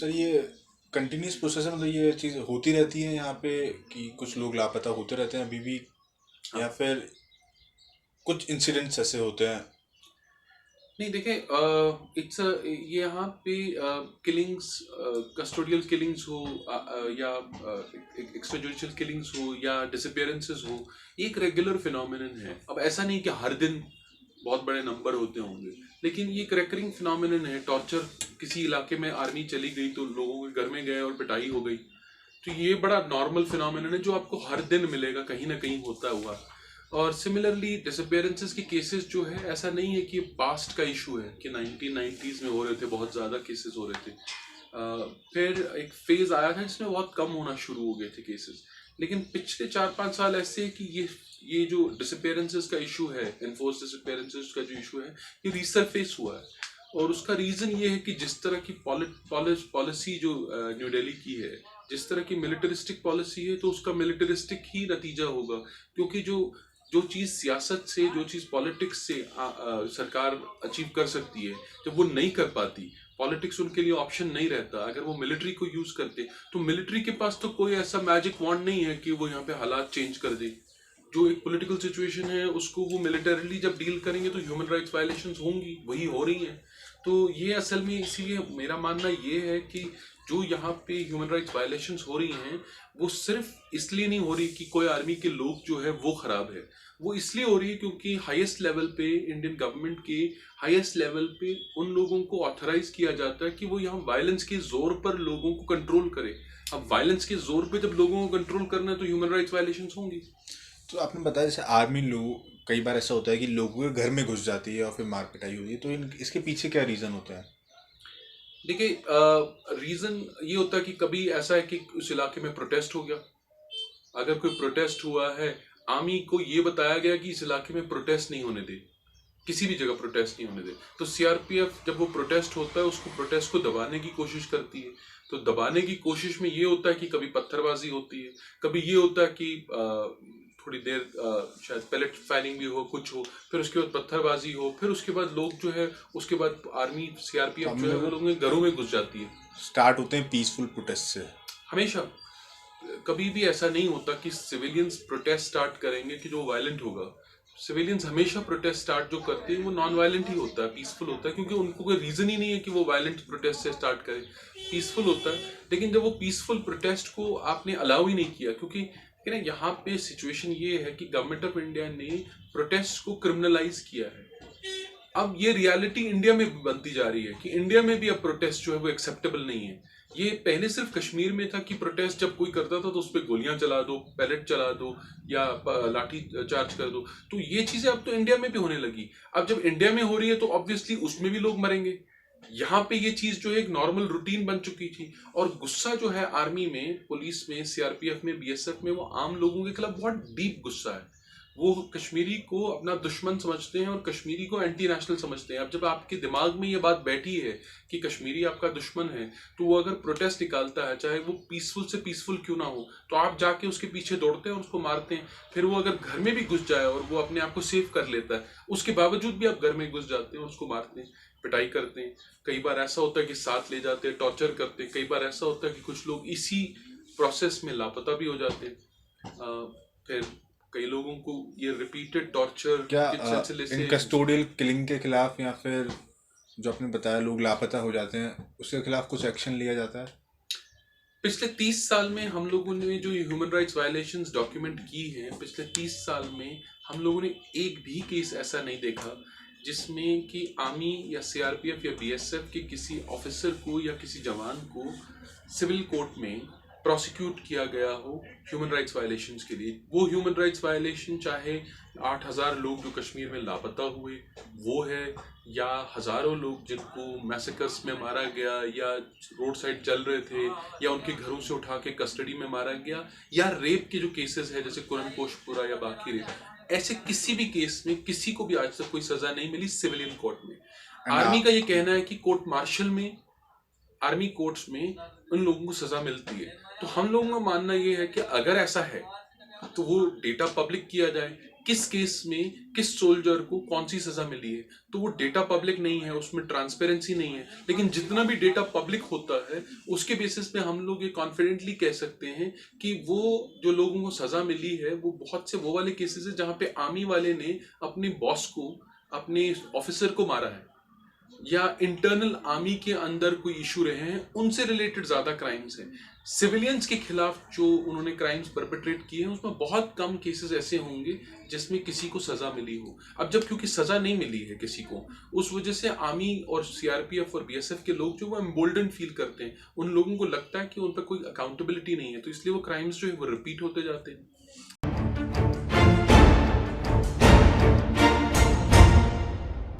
Sir ये continuous process है, मतलब ये चीज़ होती रहती है यहाँ पे कि कुछ लोग लापता होते रहते हैं अभी भी, या हाँ। फिर कुछ इंसिडेंट्स ऐसे होते हैं? नहीं देखें, इट्स ये यहाँ पे किलिंग्स, कस्टोडियल किलिंग्स हो, या एक्स्ट्रा जुडिशियल किलिंग्स हो या डिसअपियरेंसेस हो, ये एक रेगुलर फिनोमिनन है। अब ऐसा नहीं कि हर दिन बहुत बड़े नंबर होते होंगे, लेकिन ये एक रेकरिंग फिनोमिनन है। टॉर्चर, किसी इलाके में आर्मी चली गई तो लोगों के घर में गए और पिटाई हो गई, तो ये बड़ा नॉर्मल फिनोमिनन है जो आपको हर दिन मिलेगा, कहीं ना कहीं होता हुआ। और सिमिलरली डिसअपियरेंसेस के केसेस जो है, ऐसा नहीं है कि ये पास्ट का इशू है कि 1990s में हो रहे थे, बहुत ज़्यादा केसेस हो रहे थे। फिर एक फेज आया था जिसमें बहुत कम होना शुरू हो गए थे केसेस। लेकिन पिछले 4-5 साल ऐसे है कि ये जो डिसअपियरेंसेस का इशू है, इन्फोर्स डिसअपियरेंसेस का जो इशू है, ये रिसरफेस हुआ है। और उसका रीजन ये है कि जिस तरह की पॉलिसी जो न्यू दिल्ली की है, जिस तरह की मिलिटरिस्टिक पॉलिसी है, तो उसका मिलिटरिस्टिक ही नतीजा होगा। क्योंकि जो जो चीज़ सियासत से, जो चीज़ पॉलिटिक्स से सरकार अचीव कर सकती है, जब वो नहीं कर पाती, पॉलिटिक्स उनके लिए ऑप्शन नहीं रहता, अगर वो मिलिट्री को यूज करते, तो मिलिट्री के पास तो कोई ऐसा मैजिक वॉन्ड नहीं है कि वो यहाँ पे हालात चेंज कर दे। जो एक पॉलिटिकल सिचुएशन है उसको वो मिलिटरीली जब डील करेंगे तो ह्यूमन राइट्स वायलेशंस होंगी, वही हो रही हैं। तो ये असल में, इसीलिए मेरा मानना ये है कि जो यहाँ पे ह्यूमन राइट्स वायलेशंस हो रही हैं, वो सिर्फ इसलिए नहीं हो रही कि कोई आर्मी के लोग जो है वो खराब है। वो इसलिए हो रही है क्योंकि हाईएस्ट लेवल पे, इंडियन गवर्नमेंट के हाईएस्ट लेवल पे उन लोगों को ऑथराइज किया जाता है कि वो यहाँ वायलेंस के जोर पर लोगों को कंट्रोल करे। अब वायलेंस के जोर पे जब लोगों को कंट्रोल करना है तो ह्यूमन राइट्स वायलेशंस होंगी। तो आपने बताया जैसे आर्मी लोग, कई बार ऐसा होता है कि लोगों के घर में घुस जाती है और फिर मार पिटाई होती है, तो इसके पीछे क्या रीज़न होता है? देखिए, रीजन ये होता है कि कभी ऐसा है कि उस इलाके में प्रोटेस्ट हो गया। अगर कोई प्रोटेस्ट हुआ है, आर्मी को ये बताया गया कि इस इलाके में प्रोटेस्ट नहीं होने दे, किसी भी जगह प्रोटेस्ट नहीं होने दे, तो सीआरपीएफ जब वो प्रोटेस्ट होता है, उसको प्रोटेस्ट को दबाने की कोशिश करती है। तो दबाने की कोशिश में ये होता है कि कभी पत्थरबाजी होती है, कभी ये होता है कि थोड़ी देर शायद पैलेट फायरिंग भी हो, कुछ हो, फिर उसके बाद पत्थरबाजी हो, फिर उसके बाद लोग जो है, उसके बाद आर्मी तो सीआरपीएफ हम जो है वो लोग लोगों के घरों में घुस जाती है। स्टार्ट होते हैं पीसफुल प्रोटेस्ट से। हमेशा, कभी भी ऐसा नहीं होता कि सिविलियंस प्रोटेस्ट स्टार्ट करेंगे कि जो वायलेंट होगा। सिविलियंस हमेशा प्रोटेस्ट स्टार्ट जो करते हैं वो नॉन वायलेंट ही होता है, पीसफुल होता है, क्योंकि उनको कोई रीजन ही नहीं है कि वो वायलेंट प्रोटेस्ट से स्टार्ट करें। पीसफुल होता है। लेकिन जब वो पीसफुल प्रोटेस्ट को आपने अलाउ ही नहीं किया, क्योंकि ना यहाँ पे सिचुएशन ये है कि गवर्नमेंट ऑफ इंडिया ने प्रोटेस्ट को क्रिमिनलाइज किया है। अब ये रियलिटी इंडिया में भी बनती जा रही है कि इंडिया में भी अब प्रोटेस्ट जो है वो एक्सेप्टेबल नहीं है। ये पहले सिर्फ कश्मीर में था कि प्रोटेस्ट जब कोई करता था तो उस पर गोलियां चला दो, पैलेट चला दो, या लाठी चार्ज कर दो। तो ये चीजें अब तो इंडिया में भी होने लगी। अब जब इंडिया में हो रही है तो ऑब्वियसली उसमें भी लोग मरेंगे। यहाँ पे ये चीज जो है एक नॉर्मल रूटीन बन चुकी थी। और गुस्सा जो है आर्मी में, पुलिस में, सीआरपीएफ में, बीएसएफ में, वो आम लोगों के खिलाफ बहुत डीप गुस्सा है। वो कश्मीरी को अपना दुश्मन समझते हैं और कश्मीरी को एंटी नेशनल समझते हैं। अब जब आपके दिमाग में ये बात बैठी है कि कश्मीरी आपका दुश्मन है, तो वो अगर प्रोटेस्ट निकालता है, चाहे वो पीसफुल से पीसफुल क्यों ना हो, तो आप जाके उसके पीछे दौड़ते हैं और उसको मारते हैं। फिर वो अगर घर में भी घुस जाए और वो अपने आप को सेव कर लेता है, उसके बावजूद भी आप घर में घुस जाते हैं और उसको मारते हैं, पिटाई करते हैं। कई बार ऐसा होता है कि साथ ले जाते हैं, टॉर्चर करते हैं। कई बार ऐसा होता है कि कुछ लोग इसी प्रोसेस में लापता भी हो जाते हैं। फिर कई लोगों को ये रिपीटेड टॉर्चर क्या के सिलसिले इन से। कस्टोडियल किलिंग के खिलाफ, या फिर जो आपने बताया लोग लापता हो जाते हैं, उसके खिलाफ कुछ एक्शन लिया जाता है? पिछले 30 साल में हम लोगों ने जो ह्यूमन राइट्स वायलेशंस डॉक्यूमेंट की हैं, पिछले 30 साल में हम लोगों ने एक भी केस ऐसा नहीं देखा जिसमें कि आर्मी या सीआरपीएफ या बीएसएफ के किसी ऑफिसर को या किसी जवान को सिविल कोर्ट में प्रोसिक्यूट किया गया हो ह्यूमन राइट्स वायलेशंस के लिए। वो ह्यूमन राइट्स वायलेशन चाहे 8,000 लोग जो कश्मीर में लापता हुए वो है, या हजारों लोग जिनको मैसेकर्स में मारा गया, या रोड साइड चल रहे थे, या उनके घरों से उठा के कस्टडी में मारा गया, या रेप के जो केसेस है जैसे कुरन पोशपुरा या बाकी रेप, ऐसे किसी भी केस में किसी को भी आज तक कोई सजा नहीं मिली सिविलियन कोर्ट में। एंड आर्मी का ये कहना है कि कोर्ट मार्शल में, आर्मी कोर्ट्स में उन लोगों को सजा मिलती है। तो हम लोगों का मानना ये है कि अगर ऐसा है तो वो डेटा पब्लिक किया जाए किस केस में किस सोल्जर को कौन सी सजा मिली है। तो वो डेटा पब्लिक नहीं है, उसमें ट्रांसपेरेंसी नहीं है, लेकिन जितना भी डेटा पब्लिक होता है उसके बेसिस पे हम लोग ये कॉन्फिडेंटली कह सकते हैं कि वो जो लोगों को सजा मिली है वो बहुत से वो वाले केसेस है जहाँ पे आर्मी वाले ने अपने बॉस को, अपने ऑफिसर को मारा है, या इंटरनल आर्मी के अंदर कोई इशू रहे हैं, उनसे रिलेटेड ज्यादा क्राइम्स हैं। सिविलियंस के खिलाफ जो उन्होंने क्राइम्स परपेट्रेट किए हैं उसमें बहुत कम केसेस ऐसे होंगे जिसमें किसी को सजा मिली हो। अब जब क्योंकि सजा नहीं मिली है किसी को, उस वजह से आर्मी और सीआरपीएफ और बीएसएफ के लोग जो वो एम्बोल्डन फील करते हैं, उन लोगों को लगता है कि उन पर कोई अकाउंटेबिलिटी नहीं है, तो इसलिए वो क्राइम्स जो है वो रिपीट होते जाते हैं।